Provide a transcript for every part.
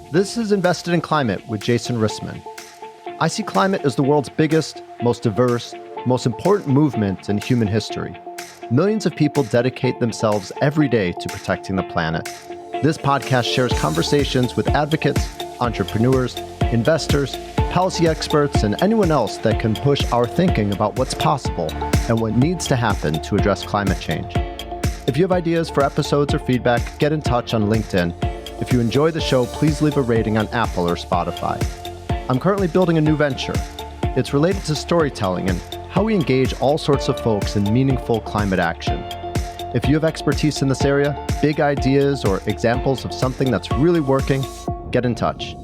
This is Invested in Climate with Jason Rissman. I see climate as the world's biggest, most diverse, most important movement in human history. Millions of people dedicate themselves every day to protecting the planet. This podcast shares conversations with advocates, entrepreneurs, investors, policy experts, and anyone else that can push our thinking about what's possible and what needs to happen to address climate change. If you have ideas for episodes or feedback, get in touch on LinkedIn. If you enjoy the show, please leave a rating on Apple or Spotify. I'm currently building a new venture. It's related to storytelling and how we engage all sorts of folks in meaningful climate action. If you have expertise in this area, big ideas, or examples of something that's really working, get in touch.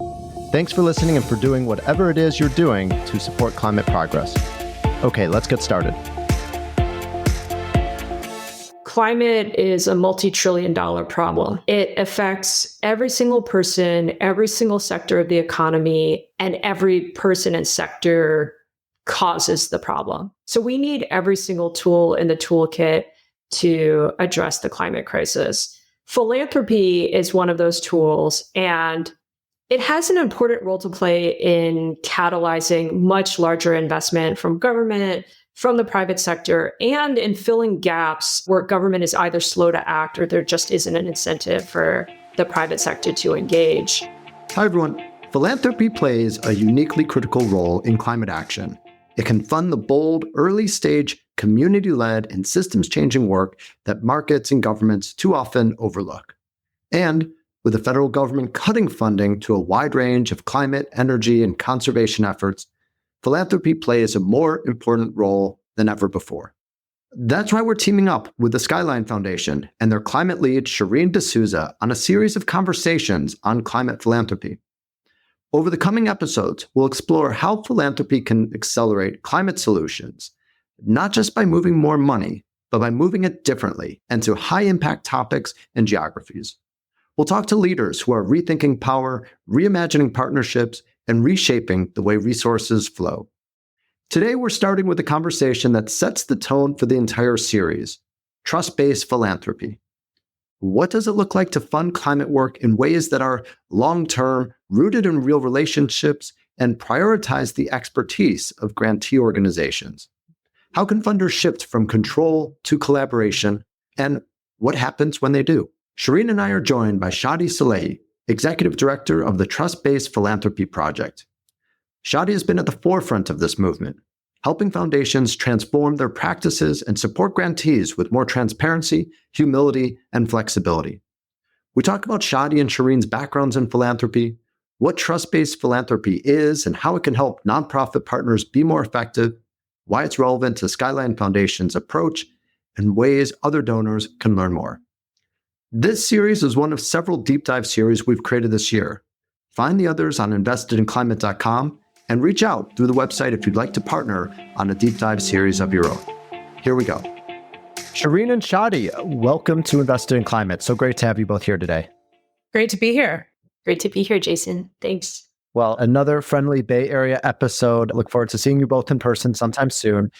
Thanks for listening and for doing whatever it is you're doing to support climate progress. Okay, let's get started. Climate is a multi-trillion-dollar problem. It affects every single person, every single sector of the economy, and every person and sector causes the problem. So we need every single tool in the toolkit to address the climate crisis. Philanthropy is one of those tools, and it has an important role to play in catalyzing much larger investment from government, from the private sector, and in filling gaps where government is either slow to act or there just isn't an incentive for the private sector to engage. Hi, everyone. Philanthropy plays a uniquely critical role in climate action. It can fund the bold, early-stage, community-led, and systems-changing work that markets and governments too often overlook. And with the federal government cutting funding to a wide range of climate, energy, and conservation efforts, philanthropy plays a more important role than ever before. That's why we're teaming up with the Skyline Foundation and their climate lead, Shireen D'Souza, on a series of conversations on climate philanthropy. Over the coming episodes, we'll explore how philanthropy can accelerate climate solutions, not just by moving more money, but by moving it differently and to high-impact topics and geographies. We'll talk to leaders who are rethinking power, reimagining partnerships, and reshaping the way resources flow. Today, we're starting with a conversation that sets the tone for the entire series: trust-based philanthropy. What does it look like to fund climate work in ways that are long-term, rooted in real relationships, and prioritize the expertise of grantee organizations? How can funders shift from control to collaboration? And what happens when they do? Shireen and I are joined by Shadi, Executive Director of the Trust-Based Philanthropy Project. Shadi has been at the forefront of this movement, helping foundations transform their practices and support grantees with more transparency, humility, and flexibility. We talk about Shadi and Shireen's backgrounds in philanthropy, what trust-based philanthropy is and how it can help nonprofit partners be more effective, why it's relevant to Skyline Foundation's approach, and ways other donors can learn more. This series is one of several deep dive series we've created this year. Find the others on investedinclimate.com and reach out through the website if you'd like to partner on a deep dive series of your own. Here we go. Shireen and Shadi, welcome to Invested in Climate. So great to have you both here today. Great to be here. Great to be here, Jason. Thanks. Well, another friendly Bay Area episode. Look forward to seeing you both in person sometime soon.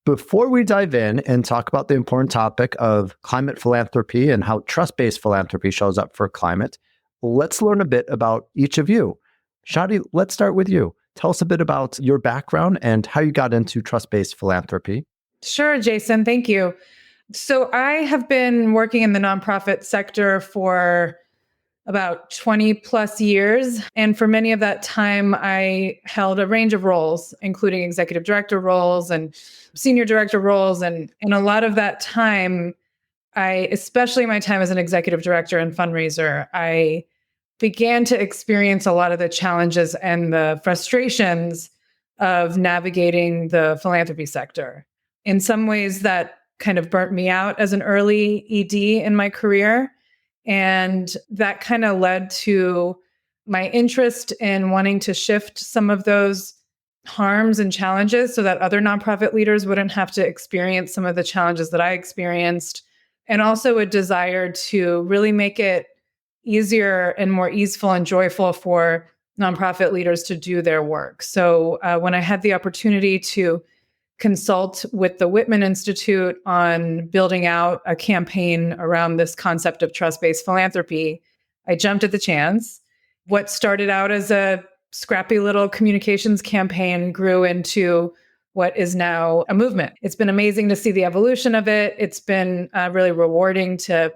Before we dive in and talk about the important topic of climate philanthropy and how trust-based philanthropy shows up for climate, let's learn a bit about each of you. Shadi, let's start with you. Tell us a bit about your background and how you got into trust-based philanthropy. Sure, Jason. Thank you. So I have been working in the nonprofit sector for about 20 plus years. And for many of that time, I held a range of roles, including executive director roles and senior director roles. And in a lot of that time, especially my time as an executive director and fundraiser, I began to experience a lot of the challenges and the frustrations of navigating the philanthropy sector. In some ways, that kind of burnt me out as an early ED in my career. And that kind of led to my interest in wanting to shift some of those harms and challenges so that other nonprofit leaders wouldn't have to experience some of the challenges that I experienced. And also a desire to really make it easier and more easeful and joyful for nonprofit leaders to do their work. So when I had the opportunity to consult with the Whitman Institute on building out a campaign around this concept of trust-based philanthropy, I jumped at the chance. what started out as a scrappy little communications campaign grew into what is now a movement. It's been amazing to see the evolution of it. It's been really rewarding to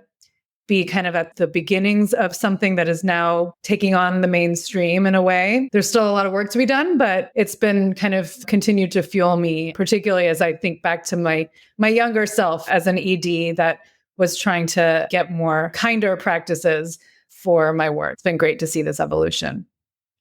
be kind of at the beginnings of something that is now taking on the mainstream in a way. There's still a lot of work to be done, but it's been kind of continued to fuel me, particularly as I think back to my younger self as an ED that was trying to get more kinder practices for my work. It's been great to see this evolution.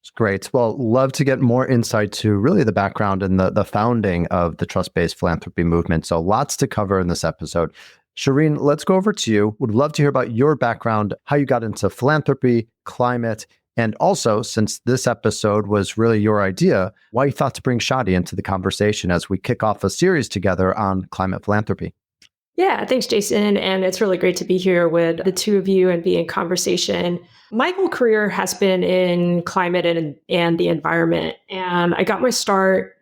It's great. Well, love to get more insight to really the background and the founding of the trust-based philanthropy movement. So lots to cover in this episode. Shireen, let's go over to you. Would love to hear about your background, how you got into philanthropy, climate, and also, since this episode was really your idea, why you thought to bring Shadi into the conversation as we kick off a series together on climate philanthropy. Yeah, thanks, Jason. And it's really great to be here with the two of you and be in conversation. My whole career has been in climate and the environment. And I got my start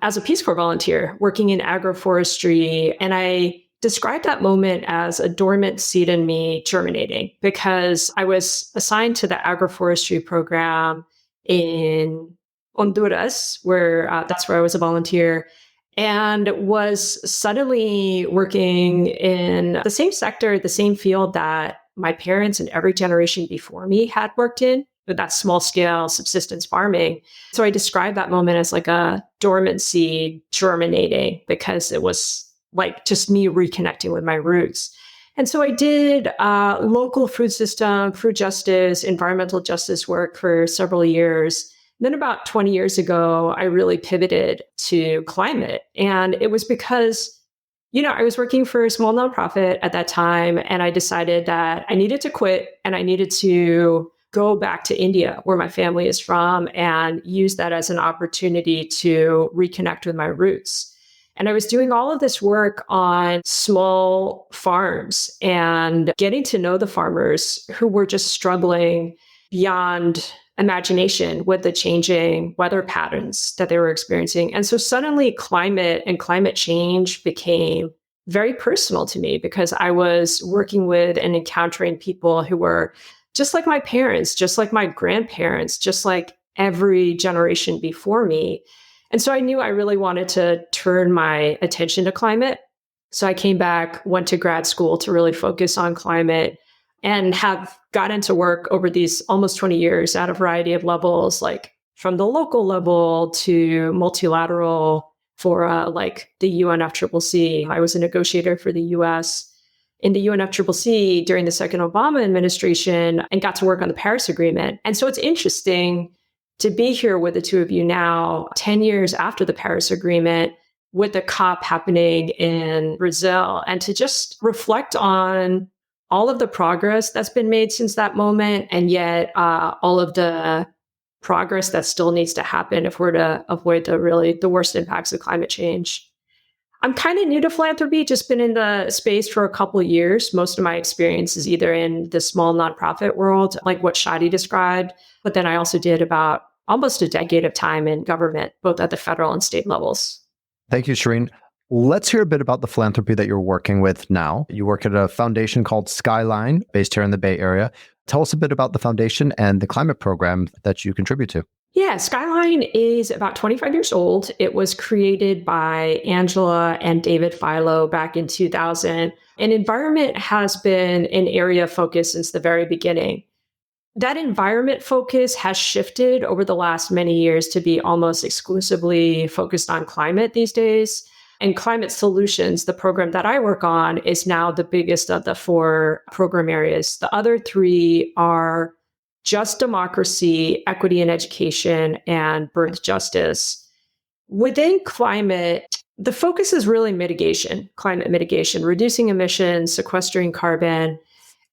as a Peace Corps volunteer working in agroforestry. And I describe that moment as a dormant seed in me germinating because I was assigned to the agroforestry program in Honduras, where that's where I was a volunteer, and was suddenly working in the same sector, the same field that my parents and every generation before me had worked in, with that small scale subsistence farming. So I describe that moment as like a dormant seed germinating because it was like just me reconnecting with my roots. And so I did local food system, food justice, environmental justice work for several years. Then about 20 years ago, I really pivoted to climate. And it was because, I was working for a small nonprofit at that time, and I decided that I needed to quit and I needed to go back to India, where my family is from, and use that as an opportunity to reconnect with my roots. And I was doing all of this work on small farms and getting to know the farmers who were just struggling beyond imagination with the changing weather patterns that they were experiencing. And so suddenly climate and climate change became very personal to me because I was working with and encountering people who were just like my parents, just like my grandparents, just like every generation before me. And so I knew I really wanted to turn my attention to climate. So I came back, went to grad school to really focus on climate, and have gotten to work over these almost 20 years at a variety of levels, like from the local level to multilateral for like the UNFCCC. I was a negotiator for the US in the UNFCCC during the second Obama administration and got to work on the Paris Agreement. And so it's interesting to be here with the two of you now, 10 years after the Paris Agreement, with the COP happening in Brazil, and to just reflect on all of the progress that's been made since that moment, and yet all of the progress that still needs to happen if we're to avoid the worst impacts of climate change. I'm kind of new to philanthropy, just been in the space for a couple of years. Most of my experience is either in the small nonprofit world, like what Shadi described, but then I also did about almost a decade of time in government, both at the federal and state levels. Thank you, Shireen. Let's hear a bit about the philanthropy that you're working with now. You work at a foundation called Skyline, based here in the Bay Area. Tell us a bit about the foundation and the climate program that you contribute to. Yeah, Skyline is about 25 years old. It was created by Angela and David Philo back in 2000. And environment has been an area of focus since the very beginning. That environment focus has shifted over the last many years to be almost exclusively focused on climate these days. And Climate Solutions, the program that I work on, is now the biggest of the 4 program areas. The other 3 are just democracy, equity and education, and birth justice. Within climate, the focus is really mitigation, climate mitigation, reducing emissions, sequestering carbon.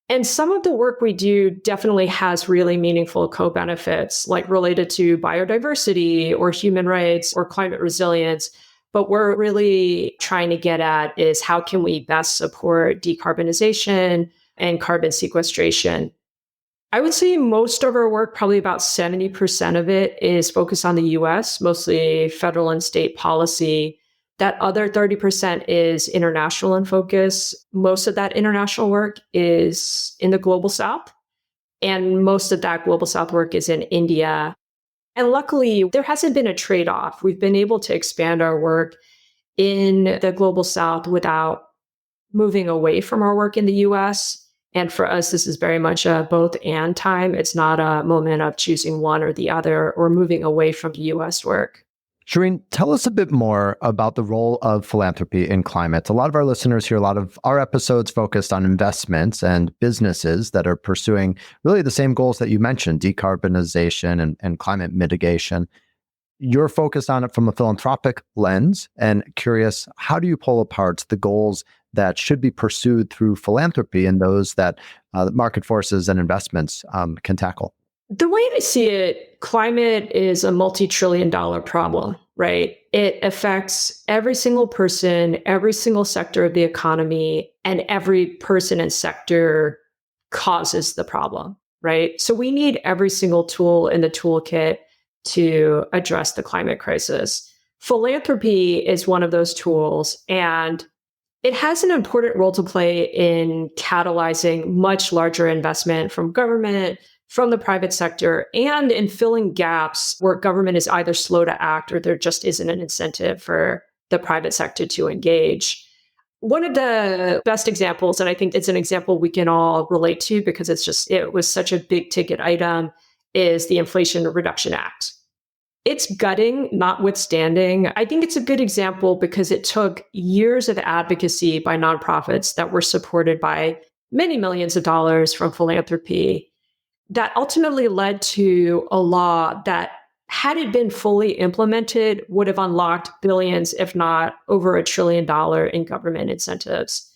And some of the work we do definitely has really meaningful co-benefits, like related to biodiversity or human rights or climate resilience. But we're really trying to get at is how can we best support decarbonization and carbon sequestration. I would say most of our work, probably about 70% of it, is focused on the US, mostly federal and state policy. That other 30% is international in focus. Most of that international work is in the global South. And most of that global south work is in India. And luckily, there hasn't been a trade-off. We've been able to expand our work in the global south without moving away from our work in the US. And for us, this is very much a both and time. It's not a moment of choosing one or the other or moving away from the US work. Shireen, tell us a bit more about the role of philanthropy in climate. A lot of our listeners hear a lot of our episodes focused on investments and businesses that are pursuing really the same goals that you mentioned, decarbonization and climate mitigation. You're focused on it from a philanthropic lens, and curious, how do you pull apart the goals that should be pursued through philanthropy and those that market forces and investments can tackle? The way I see it, climate is a multi-trillion-dollar problem, right? It affects every single person, every single sector of the economy, and every person and sector causes the problem, right? So we need every single tool in the toolkit to address the climate crisis. Philanthropy is one of those tools, and it has an important role to play in catalyzing much larger investment from government, from the private sector, and in filling gaps where government is either slow to act or there just isn't an incentive for the private sector to engage. One of the best examples, and I think it's an example we can all relate to because it was such a big ticket item, is the Inflation Reduction Act. It's gutting, notwithstanding. I think it's a good example because it took years of advocacy by nonprofits that were supported by many millions of dollars from philanthropy that ultimately led to a law that, had it been fully implemented, would have unlocked billions, if not over $1 trillion in government incentives.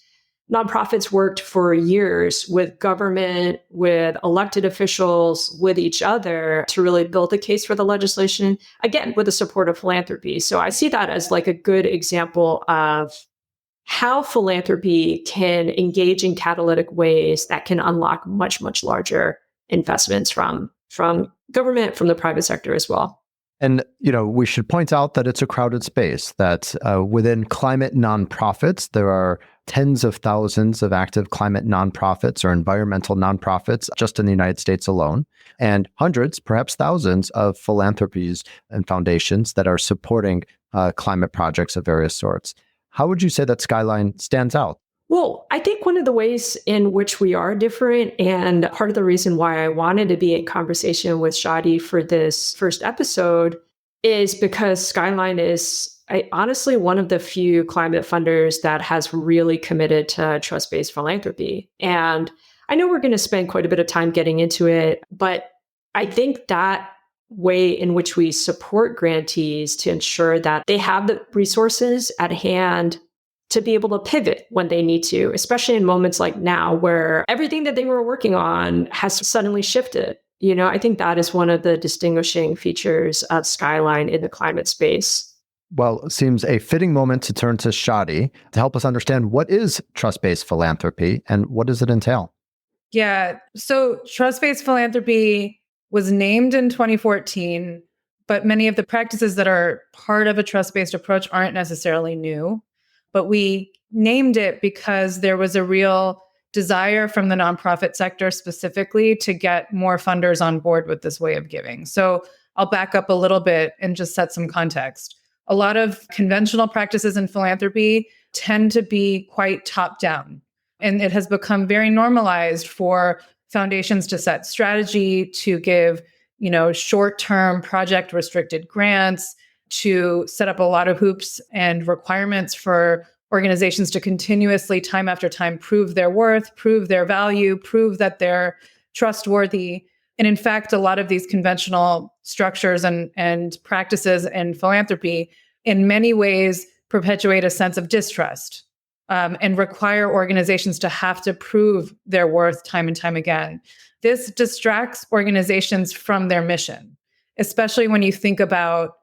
Nonprofits worked for years with government, with elected officials, with each other to really build a case for the legislation, again, with the support of philanthropy. So I see that as like a good example of how philanthropy can engage in catalytic ways that can unlock much, much larger investments from government, from the private sector as well. And, we should point out that it's a crowded space, that within climate nonprofits, there are tens of thousands of active climate nonprofits or environmental nonprofits just in the United States alone, and hundreds, perhaps thousands of philanthropies and foundations that are supporting climate projects of various sorts. How would you say that Skyline stands out? Well, I think one of the ways in which we are different, and part of the reason why I wanted to be in conversation with Shadi for this first episode, is because Skyline is honestly one of the few climate funders that has really committed to trust-based philanthropy. And I know we're going to spend quite a bit of time getting into it, but I think that way in which we support grantees to ensure that they have the resources at hand to be able to pivot when they need to, especially in moments like now where everything that they were working on has suddenly shifted. I think that is one of the distinguishing features of Skyline in the climate space. Well, it seems a fitting moment to turn to Shadi to help us understand what is trust-based philanthropy and what does it entail? Yeah, so trust-based philanthropy was named in 2014, but many of the practices that are part of a trust-based approach aren't necessarily new. But we named it because there was a real desire from the nonprofit sector specifically to get more funders on board with this way of giving. So I'll back up a little bit and just set some context. A lot of conventional practices in philanthropy tend to be quite top-down, and it has become very normalized for foundations to set strategy, to give, short-term project-restricted grants, to set up a lot of hoops and requirements for organizations to continuously, time after time, prove their worth, prove their value, prove that they're trustworthy. And in fact, a lot of these conventional structures and practices in philanthropy, in many ways, perpetuate a sense of distrust and require organizations to have to prove their worth time and time again. This distracts organizations from their mission, especially when you think about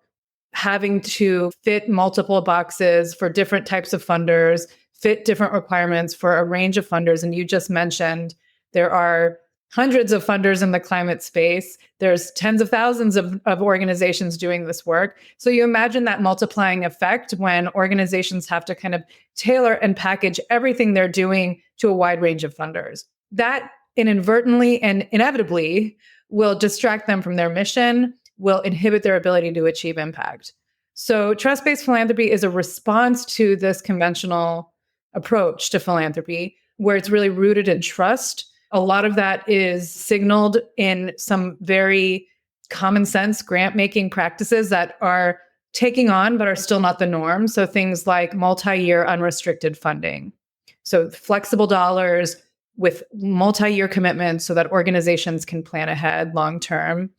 having to fit multiple boxes for different types of funders, fit different requirements for a range of funders. And you just mentioned there are hundreds of funders in the climate space. There's tens of thousands of organizations doing this work. So you imagine that multiplying effect when organizations have to kind of tailor and package everything they're doing to a wide range of funders. That inadvertently and inevitably will distract them from their mission, will inhibit their ability to achieve impact. So trust-based philanthropy is a response to this conventional approach to philanthropy, where it's really rooted in trust. A lot of that is signaled in some very common sense grant-making practices that are taking on but are still not the norm. So things like multi-year unrestricted funding. So flexible dollars with multi-year commitments so that organizations can plan ahead long-term.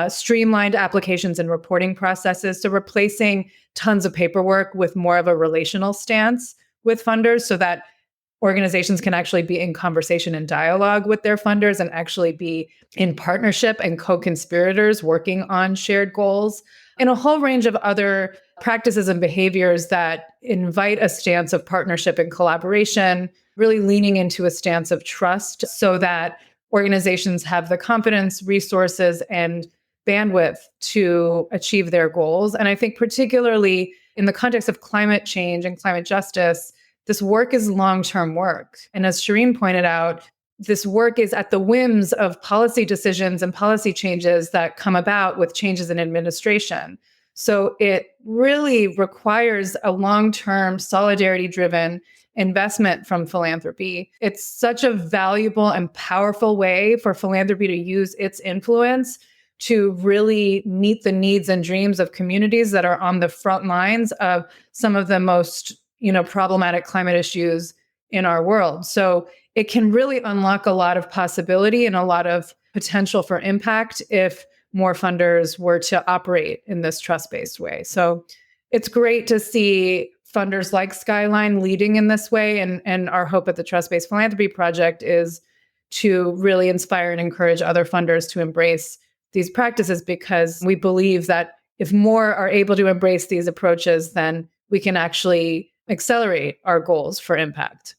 Streamlined applications and reporting processes. So replacing tons of paperwork with more of a relational stance with funders so that organizations can actually be in conversation and dialogue with their funders and actually be in partnership and co-conspirators working on shared goals, and a whole range of other practices and behaviors that invite a stance of partnership and collaboration, really leaning into a stance of trust so that organizations have the confidence, resources, and bandwidth to achieve their goals. And I think particularly in the context of climate change and climate justice, this work is long-term work. And as Shireen pointed out, this work is at the whims of policy decisions and policy changes that come about with changes in administration. So it really requires a long-term, solidarity-driven investment from philanthropy. It's such a valuable and powerful way for philanthropy to use its influence to really meet the needs and dreams of communities that are on the front lines of some of the most, problematic climate issues in our world. So it can really unlock a lot of possibility and a lot of potential for impact if more funders were to operate in this trust-based way. So it's great to see funders like Skyline leading in this way. And our hope at the Trust-Based Philanthropy Project is to really inspire and encourage other funders to embrace these practices, because we believe that if more are able to embrace these approaches, then we can actually accelerate our goals for impact.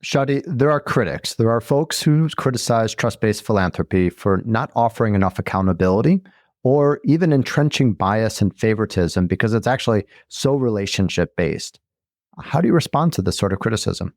Shadi, there are critics. There are folks who criticize trust-based philanthropy for not offering enough accountability or even entrenching bias and favoritism because it's actually so relationship-based. How do you respond to this sort of criticism?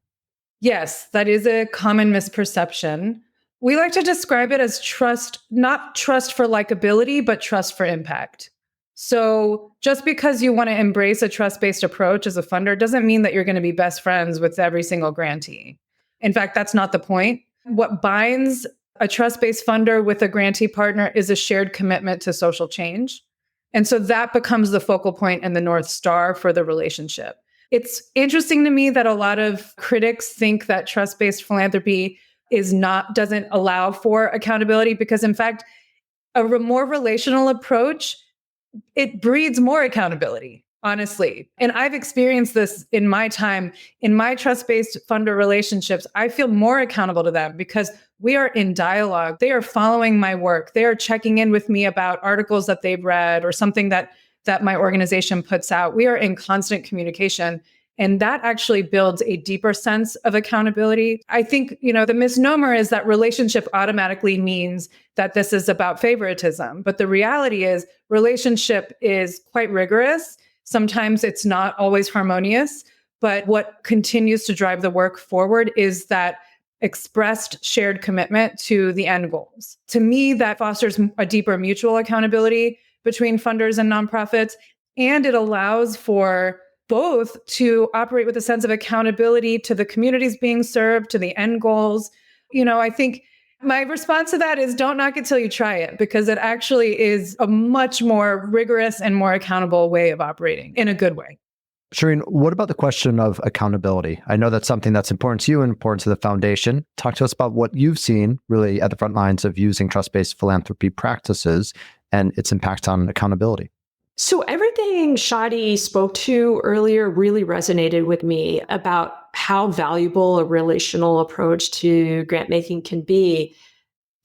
Yes, that is a common misperception. We like to describe it as trust, not trust for likability, but trust for impact. So just because you want to embrace a trust-based approach as a funder doesn't mean that you're going to be best friends with every single grantee. In fact, that's not the point. What binds a trust-based funder with a grantee partner is a shared commitment to social change. And so that becomes the focal point and the North Star for the relationship. It's interesting to me that a lot of critics think that trust-based philanthropy doesn't allow for accountability, because in fact, a more relational approach, it breeds more accountability, honestly. And I've experienced this in my time. In my trust-based funder relationships, I feel more accountable to them because we are in dialogue. They are following my work. They are checking in with me about articles that they've read or something that my organization puts out. We are in constant communication. And that actually builds a deeper sense of accountability. I think, the misnomer is that relationship automatically means that this is about favoritism. But the reality is relationship is quite rigorous. Sometimes it's not always harmonious. But what continues to drive the work forward is that expressed shared commitment to the end goals. To me, that fosters a deeper mutual accountability between funders and nonprofits. And it allows for both to operate with a sense of accountability to the communities being served, to the end goals. I think my response to that is don't knock it till you try it, because it actually is a much more rigorous and more accountable way of operating in a good way. Shireen, what about the question of accountability? I know that's something that's important to you and important to the foundation. Talk to us about what you've seen really at the front lines of using trust-based philanthropy practices and its impact on accountability. So everything Shadi spoke to earlier really resonated with me about how valuable a relational approach to grant making can be.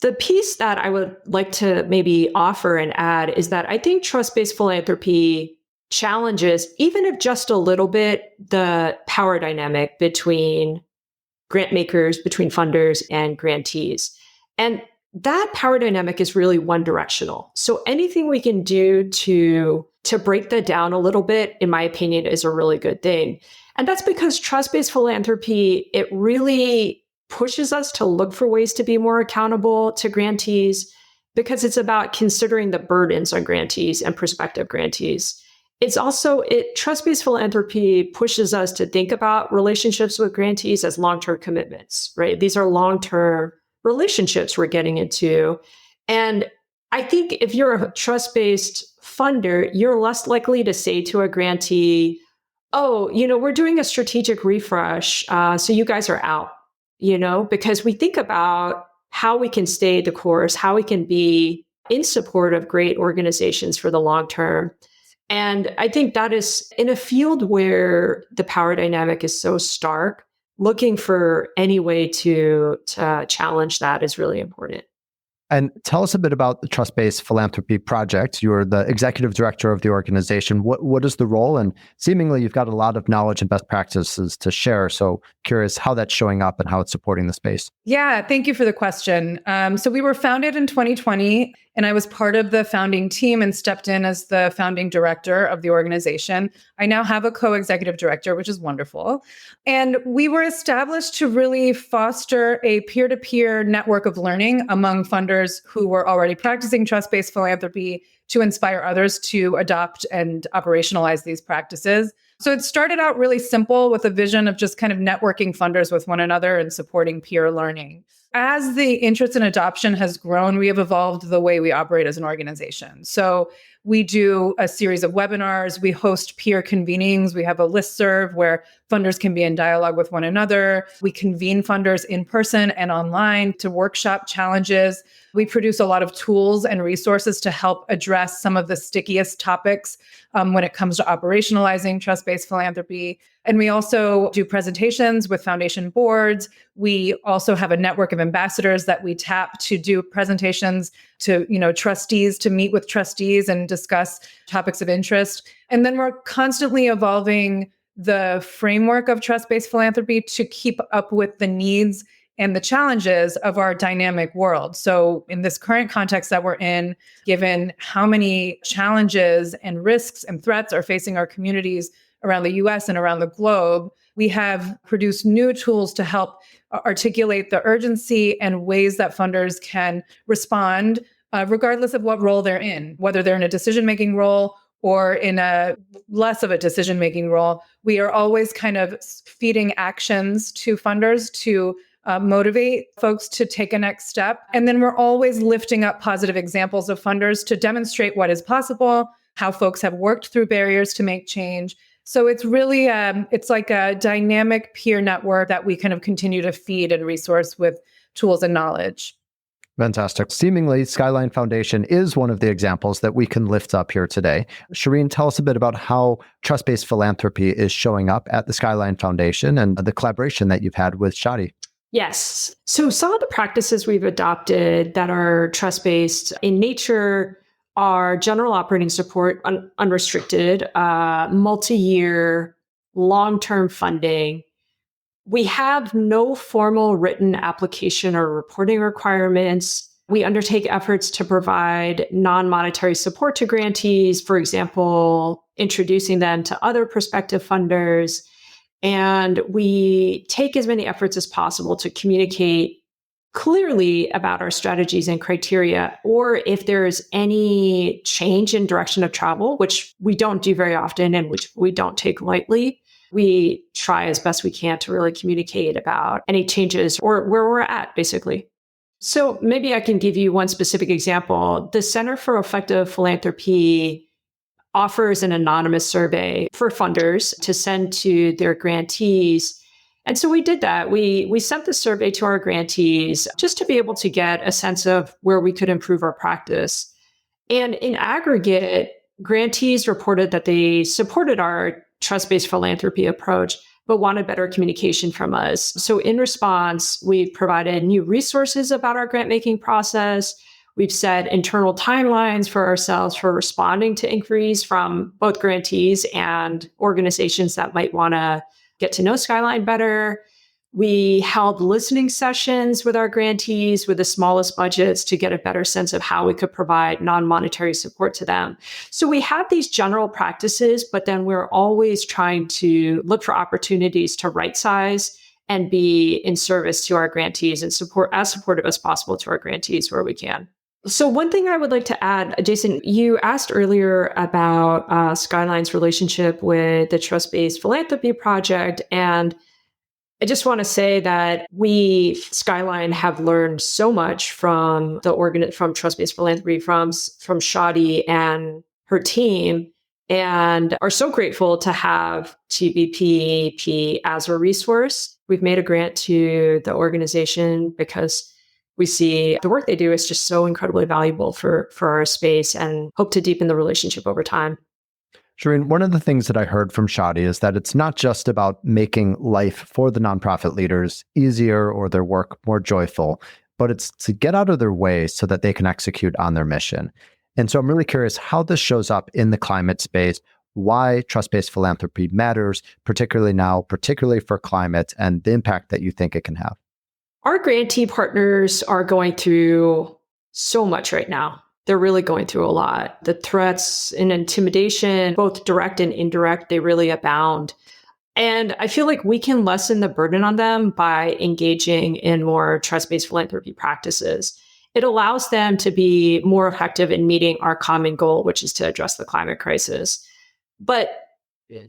The piece that I would like to maybe offer and add is that I think trust-based philanthropy challenges, even if just a little bit, the power dynamic between grant makers, between funders and grantees. And that power dynamic is really one directional. So anything we can do to break that down a little bit, in my opinion, is a really good thing. And that's because trust-based philanthropy, it really pushes us to look for ways to be more accountable to grantees because it's about considering the burdens on grantees and prospective grantees. It's also, trust-based philanthropy pushes us to think about relationships with grantees as long-term commitments, right? These are long-term relationships we're getting into. And I think if you're a trust-based funder, you're less likely to say to a grantee, oh, we're doing a strategic refresh, so you guys are out, because we think about how we can stay the course, how we can be in support of great organizations for the long term. And I think that is in a field where the power dynamic is so stark, looking for any way to challenge that is really important. And tell us a bit about the Trust-Based Philanthropy Project. You're the executive director of the organization. What is the role? And seemingly you've got a lot of knowledge and best practices to share. So curious how that's showing up and how it's supporting the space. Yeah, thank you for the question. So we were founded in 2020, and I was part of the founding team and stepped in as the founding director of the organization. I now have a co-executive director, which is wonderful. And we were established to really foster a peer-to-peer network of learning among funders who were already practicing trust-based philanthropy to inspire others to adopt and operationalize these practices. So it started out really simple with a vision of just kind of networking funders with one another and supporting peer learning. As the interest in adoption has grown, we have evolved the way we operate as an organization. So we do a series of webinars, we host peer convenings, we have a listserv where funders can be in dialogue with one another. We convene funders in person and online to workshop challenges. We produce a lot of tools and resources to help address some of the stickiest topics when it comes to operationalizing trust-based philanthropy. And we also do presentations with foundation boards. We also have a network of ambassadors that we tap to do presentations to, trustees, to meet with trustees and discuss topics of interest. And then we're constantly evolving the framework of trust-based philanthropy to keep up with the needs and the challenges of our dynamic world. So in this current context that we're in, given how many challenges and risks and threats are facing our communities around the US and around the globe, we have produced new tools to help articulate the urgency and ways that funders can respond, regardless of what role they're in, whether they're in a decision-making role or in a less of a decision-making role. We are always kind of feeding actions to funders to motivate folks to take a next step. And then we're always lifting up positive examples of funders to demonstrate what is possible, how folks have worked through barriers to make change. So it's really, it's like a dynamic peer network that we kind of continue to feed and resource with tools and knowledge. Fantastic. Seemingly, Skyline Foundation is one of the examples that we can lift up here today. Shireen, tell us a bit about how trust-based philanthropy is showing up at the Skyline Foundation and the collaboration that you've had with Shadi. Yes. So some of the practices we've adopted that are trust-based in nature are general operating support, unrestricted, multi-year, long-term funding. We have no formal written application or reporting requirements. We undertake efforts to provide non-monetary support to grantees, for example, introducing them to other prospective funders. And we take as many efforts as possible to communicate clearly about our strategies and criteria, or if there's any change in direction of travel, which we don't do very often and which we don't take lightly. We try as best we can to really communicate about any changes or where we're at, basically. So maybe I can give you one specific example. The Center for Effective Philanthropy offers an anonymous survey for funders to send to their grantees. And so we did that. We sent the survey to our grantees just to be able to get a sense of where we could improve our practice. And in aggregate, grantees reported that they supported our trust-based philanthropy approach, but wanted better communication from us. So in response, we've provided new resources about our grant-making process. We've set internal timelines for ourselves for responding to inquiries from both grantees and organizations that might want to get to know Skyline better. We held listening sessions with our grantees with the smallest budgets to get a better sense of how we could provide non-monetary support to them. So we have these general practices, but then we're always trying to look for opportunities to right-size and be in service to our grantees and supportive as possible to our grantees where we can. So one thing I would like to add, Jason, you asked earlier about Skyline's relationship with the Trust-Based Philanthropy Project. And I just want to say that we, Skyline, have learned so much from from Trust-Based Philanthropy, from Shadi and her team, and are so grateful to have TBPP as a resource. We've made a grant to the organization because we see the work they do is just so incredibly valuable for our space, and hope to deepen the relationship over time. Shireen, one of the things that I heard from Shadi is that it's not just about making life for the nonprofit leaders easier or their work more joyful, but it's to get out of their way so that they can execute on their mission. And so I'm really curious how this shows up in the climate space, why trust-based philanthropy matters, particularly now, particularly for climate, and the impact that you think it can have. Our grantee partners are going through so much right now. They're really going through a lot. The threats and intimidation, both direct and indirect, they really abound. And I feel like we can lessen the burden on them by engaging in more trust-based philanthropy practices. It allows them to be more effective in meeting our common goal, which is to address the climate crisis. But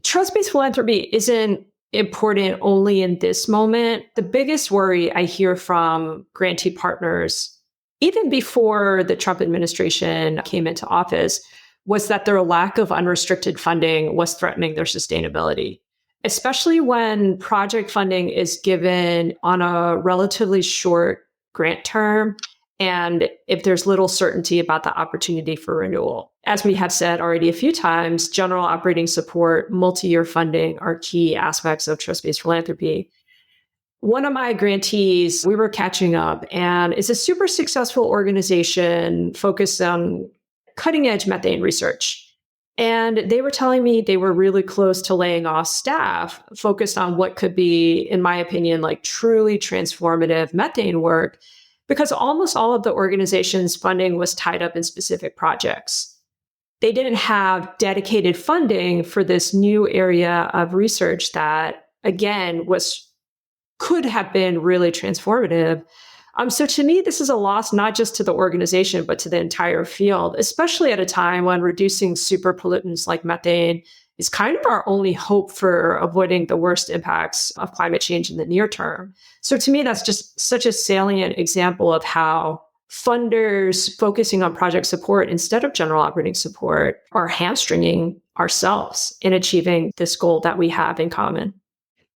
trust-based philanthropy isn't important only in this moment. The biggest worry I hear from grantee partners, even before the Trump administration came into office, was that their lack of unrestricted funding was threatening their sustainability, especially when project funding is given on a relatively short grant term and if there's little certainty about the opportunity for renewal. As we have said already a few times, general operating support, multi-year funding are key aspects of trust-based philanthropy. One of my grantees, we were catching up, and it's a super successful organization focused on cutting edge methane research. And they were telling me they were really close to laying off staff focused on what could be, in my opinion, like truly transformative methane work, because almost all of the organization's funding was tied up in specific projects. They didn't have dedicated funding for this new area of research that, again, could have been really transformative. So to me, this is a loss not just to the organization, but to the entire field, especially at a time when reducing super pollutants like methane is kind of our only hope for avoiding the worst impacts of climate change in the near term. So to me, that's just such a salient example of how funders focusing on project support instead of general operating support are hamstringing ourselves in achieving this goal that we have in common.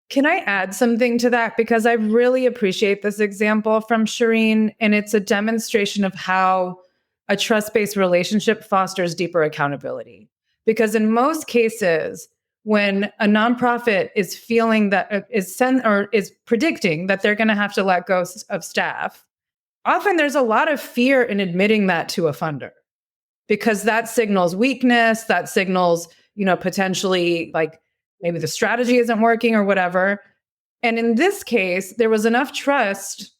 Can I add something to that? Because I really appreciate this example from Shireen, and it's a demonstration of how a trust-based relationship fosters deeper accountability. Because in most cases, when a nonprofit is feeling that is predicting that they're going to have to let go of staff, often there's a lot of fear in admitting that to a funder, because that signals weakness, that signals, potentially like maybe the strategy isn't working or whatever. And in this case, there was enough trust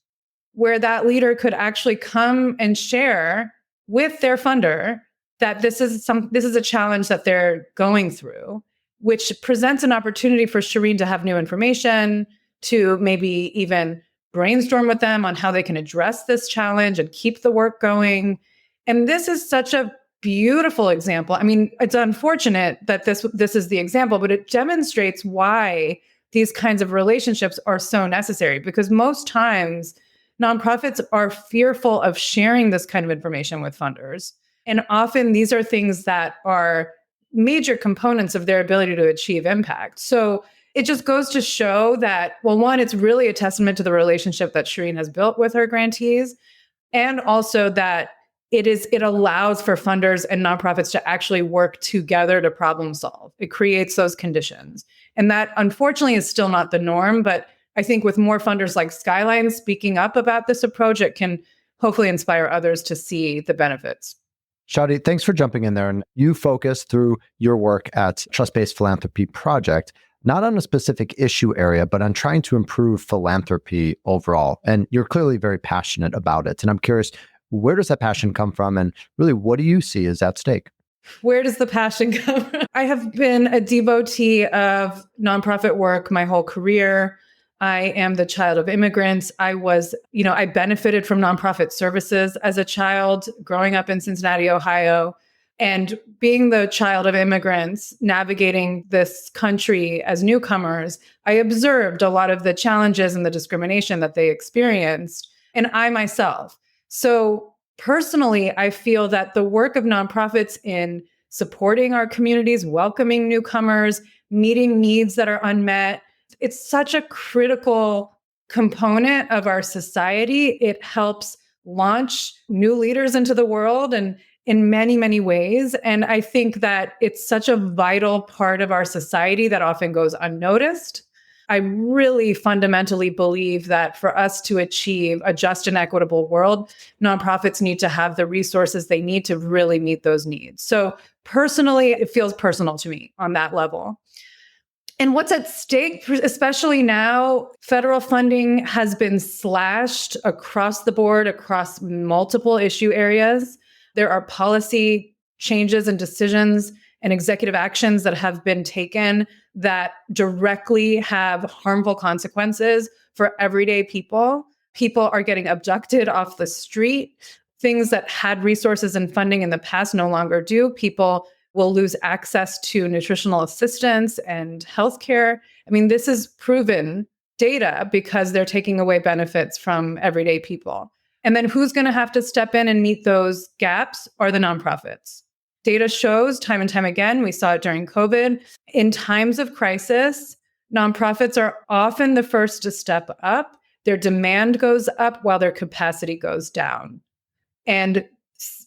where that leader could actually come and share with their funder that this is a challenge that they're going through, which presents an opportunity for Shireen to have new information, to maybe even brainstorm with them on how they can address this challenge and keep the work going. And this is such a beautiful example. I mean, it's unfortunate that this is the example, but it demonstrates why these kinds of relationships are so necessary, because most times nonprofits are fearful of sharing this kind of information with funders. And often these are things that are major components of their ability to achieve impact. So it just goes to show that, well, one, it's really a testament to the relationship that Shireen has built with her grantees, and also that it allows for funders and nonprofits to actually work together to problem solve. It creates those conditions. And that, unfortunately, is still not the norm. But I think with more funders like Skyline speaking up about this approach, it can hopefully inspire others to see the benefits. Shadi, thanks for jumping in there. And you focus through your work at Trust-Based Philanthropy Project, not on a specific issue area, but on trying to improve philanthropy overall. And you're clearly very passionate about it. And I'm curious, where does that passion come from? And really, what do you see is at stake? Where does the passion come from? I have been a devotee of nonprofit work my whole career. I am the child of immigrants. I benefited from nonprofit services as a child growing up in Cincinnati, Ohio. And being the child of immigrants, navigating this country as newcomers, I observed a lot of the challenges and the discrimination that they experienced. And I myself. So personally, I feel that the work of nonprofits in supporting our communities, welcoming newcomers, meeting needs that are unmet, it's such a critical component of our society. It helps launch new leaders into the world and in many, many ways. And I think that it's such a vital part of our society that often goes unnoticed. I really fundamentally believe that for us to achieve a just and equitable world, nonprofits need to have the resources they need to really meet those needs. So personally, it feels personal to me on that level. And what's at stake, especially now, federal funding has been slashed across the board, across multiple issue areas. There are policy changes and decisions and executive actions that have been taken that directly have harmful consequences for everyday people. People are getting abducted off the street. Things that had resources and funding in the past no longer do. People will lose access to nutritional assistance and healthcare. I mean, this is proven data because they're taking away benefits from everyday people. And then who's going to have to step in and meet those gaps are the nonprofits. Data shows time and time again, we saw it during COVID, in times of crisis, nonprofits are often the first to step up. Their demand goes up while their capacity goes down. And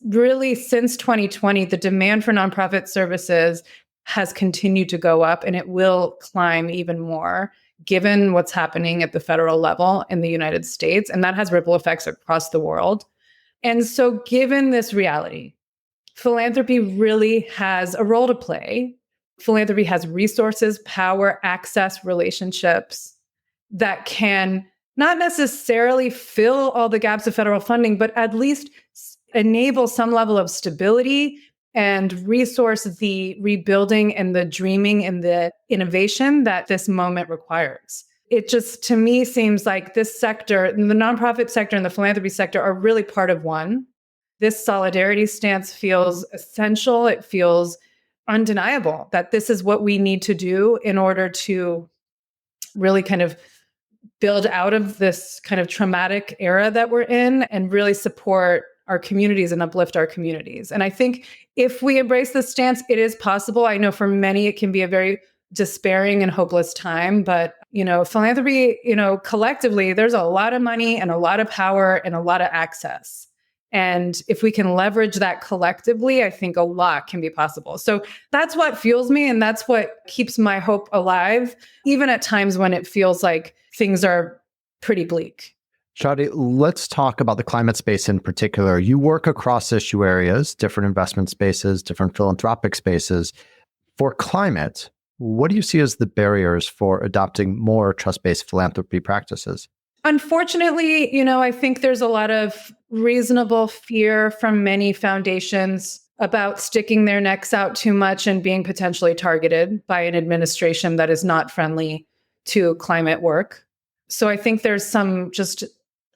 really, since 2020, the demand for nonprofit services has continued to go up, and it will climb even more given what's happening at the federal level in the United States. And that has ripple effects across the world. And so given this reality, philanthropy really has a role to play. Philanthropy has resources, power, access, relationships that can not necessarily fill all the gaps of federal funding, but at least enable some level of stability and resource the rebuilding and the dreaming and the innovation that this moment requires. It just, to me, seems like this sector, the nonprofit sector and the philanthropy sector are really part of one. This solidarity stance feels essential. It feels undeniable that this is what we need to do in order to really kind of build out of this kind of traumatic era that we're in and really support our communities and uplift our communities. And I think if we embrace this stance, it is possible. I know for many, it can be a very despairing and hopeless time, but, philanthropy, collectively, there's a lot of money and a lot of power and a lot of access. And if we can leverage that collectively, I think a lot can be possible. So that's what fuels me. And that's what keeps my hope alive, even at times when it feels like things are pretty bleak. Shadi, let's talk about the climate space in particular. You work across issue areas, different investment spaces, different philanthropic spaces. For climate, what do you see as the barriers for adopting more trust-based philanthropy practices? Unfortunately, I think there's a lot of reasonable fear from many foundations about sticking their necks out too much and being potentially targeted by an administration that is not friendly to climate work. So I think there's some just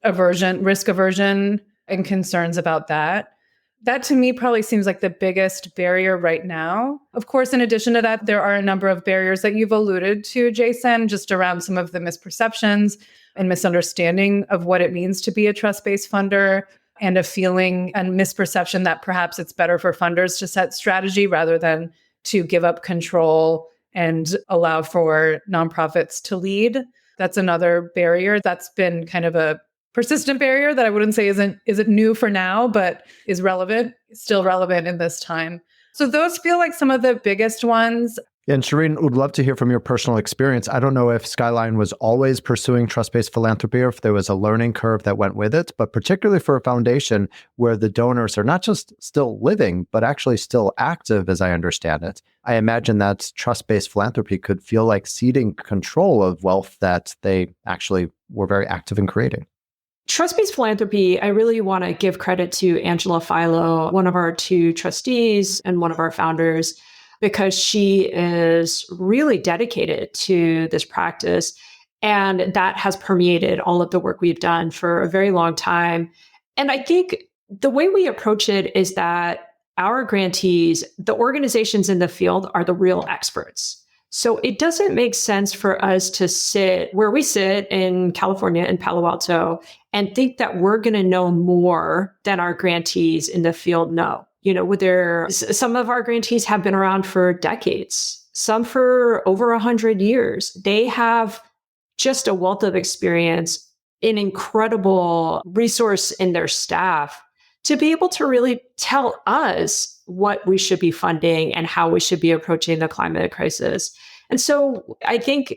risk aversion and concerns about that. That to me probably seems like the biggest barrier right now. Of course, in addition to that, there are a number of barriers that you've alluded to, Jason, just around some of the misperceptions and misunderstanding of what it means to be a trust-based funder, and a feeling and misperception that perhaps it's better for funders to set strategy rather than to give up control and allow for nonprofits to lead. That's another barrier that's been kind of a persistent barrier that I wouldn't say isn't new for now, but is still relevant in this time. So those feel like some of the biggest ones. And Shireen, would love to hear from your personal experience. I don't know if Skyline was always pursuing trust-based philanthropy or if there was a learning curve that went with it, but particularly for a foundation where the donors are not just still living, but actually still active, as I understand it. I imagine that trust-based philanthropy could feel like ceding control of wealth that they actually were very active in creating. Trust-based philanthropy, I really want to give credit to Angela Philo, one of our two trustees and one of our founders, because she is really dedicated to this practice. And that has permeated all of the work we've done for a very long time. And I think the way we approach it is that our grantees, the organizations in the field, are the real experts. So it doesn't make sense for us to sit where we sit in California, in Palo Alto, and think that we're going to know more than our grantees in the field know. Some of our grantees have been around for decades, some for over 100 years. They have just a wealth of experience, an incredible resource in their staff to be able to really tell us what we should be funding and how we should be approaching the climate crisis. And so I think,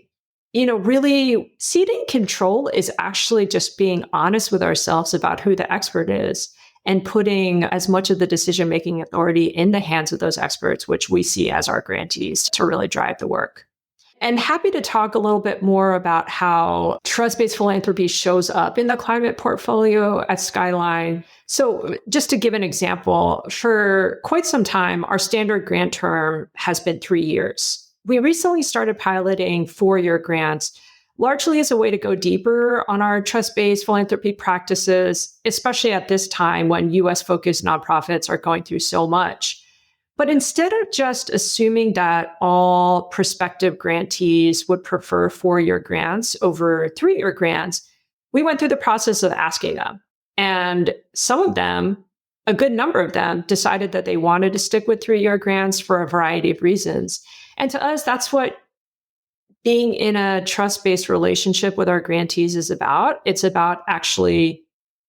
really ceding control is actually just being honest with ourselves about who the expert is and putting as much of the decision-making authority in the hands of those experts, which we see as our grantees, to really drive the work. And happy to talk a little bit more about how trust-based philanthropy shows up in the climate portfolio at Skyline. So just to give an example, for quite some time, our standard grant term has been 3 years. We recently started piloting 4-year grants, largely as a way to go deeper on our trust-based philanthropy practices, especially at this time when US-focused nonprofits are going through so much. But instead of just assuming that all prospective grantees would prefer 4-year grants over 3-year grants, we went through the process of asking them. And some of them, a good number of them, decided that they wanted to stick with 3-year grants for a variety of reasons. And to us, that's what being in a trust-based relationship with our grantees is about. It's about actually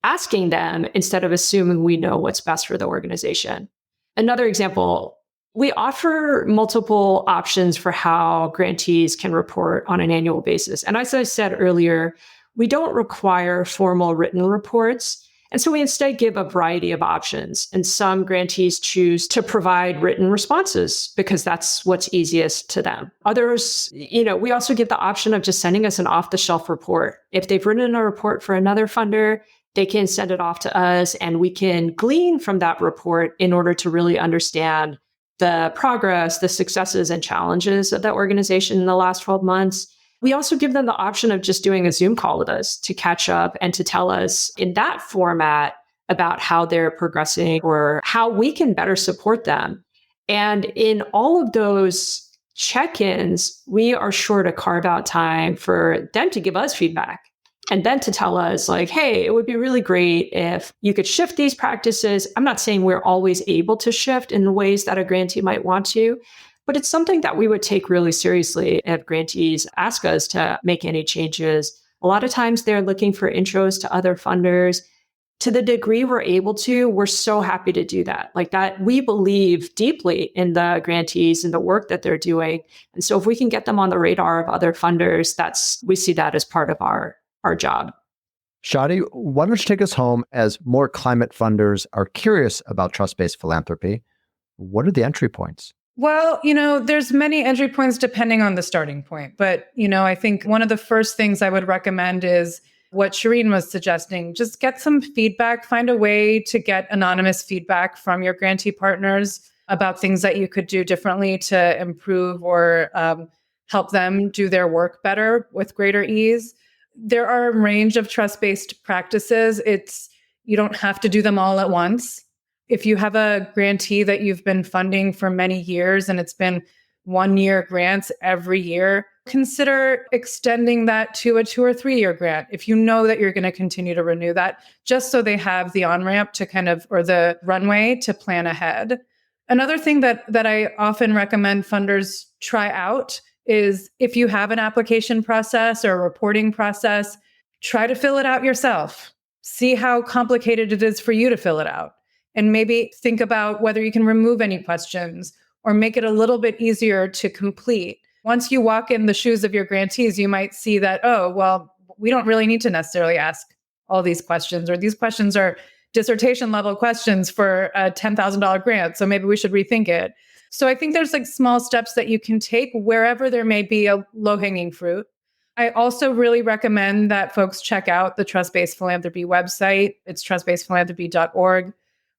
asking them instead of assuming we know what's best for the organization. Another example, we offer multiple options for how grantees can report on an annual basis. And as I said earlier, we don't require formal written reports. And so we instead give a variety of options. And some grantees choose to provide written responses because that's what's easiest to them. Others, we also give the option of just sending us an off-the-shelf report. If they've written a report for another funder, they can send it off to us and we can glean from that report in order to really understand the progress, the successes and challenges of that organization in the last 12 months. We also give them the option of just doing a Zoom call with us to catch up and to tell us in that format about how they're progressing or how we can better support them. And in all of those check-ins, we are sure to carve out time for them to give us feedback. And then to tell us like, hey, it would be really great if you could shift these practices. I'm not saying we're always able to shift in ways that a grantee might want to, but it's something that we would take really seriously if grantees ask us to make any changes. A lot of times they're looking for intros to other funders. To the degree we're able to, we're so happy to do that. Like that, we believe deeply in the grantees and the work that they're doing. And so if we can get them on the radar of other funders, we see that as part of our job. Shadi, why don't you take us home as more climate funders are curious about trust-based philanthropy? What are the entry points? Well, there's many entry points depending on the starting point. But, I think one of the first things I would recommend is what Shireen was suggesting. Just get some feedback, find a way to get anonymous feedback from your grantee partners about things that you could do differently to improve or help them do their work better with greater ease. There are a range of trust-based practices. You don't have to do them all at once. If you have a grantee that you've been funding for many years and it's been 1-year grants every year, consider extending that to a 2 or 3-year grant. If you know that you're going to continue to renew that, just so they have the on-ramp to or the runway to plan ahead. Another thing that I often recommend funders try out is if you have an application process or a reporting process, try to fill it out yourself. See how complicated it is for you to fill it out. And maybe think about whether you can remove any questions or make it a little bit easier to complete. Once you walk in the shoes of your grantees, you might see that, oh, well, we don't really need to necessarily ask all these questions, or these questions are dissertation level questions for a $10,000 grant. So maybe we should rethink it. So I think there's small steps that you can take wherever there may be a low-hanging fruit. I also really recommend that folks check out the Trust-Based Philanthropy website. It's trustbasedphilanthropy.org.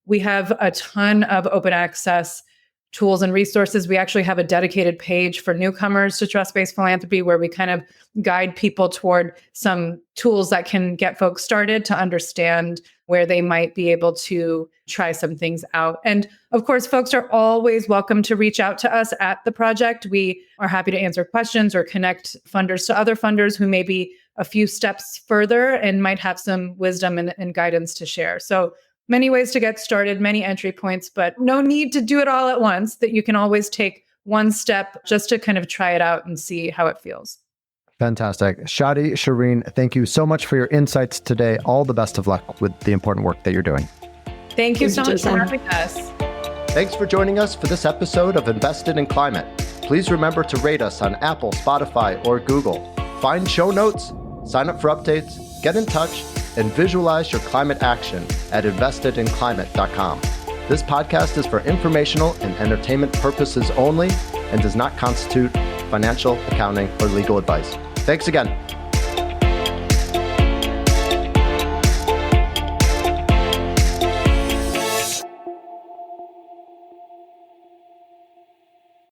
We have a ton of open access tools and resources. We actually have a dedicated page for newcomers to trust-based philanthropy where we kind of guide people toward some tools that can get folks started to understand where they might be able to try some things out. And of course, folks are always welcome to reach out to us at the project. We are happy to answer questions or connect funders to other funders who may be a few steps further and might have some wisdom and guidance to share. So many ways to get started, many entry points, but no need to do it all at once, that you can always take one step just to kind of try it out and see how it feels. Fantastic. Shadi, Shireen, thank you so much for your insights today. All the best of luck with the important work that you're doing. Thank you so much for having us. Thanks for joining us for this episode of Invested in Climate. Please remember to rate us on Apple, Spotify, or Google. Find show notes, sign up for updates, get in touch, and visualize your climate action at investedinclimate.com. This podcast is for informational and entertainment purposes only and does not constitute financial, accounting, or legal advice. Thanks again.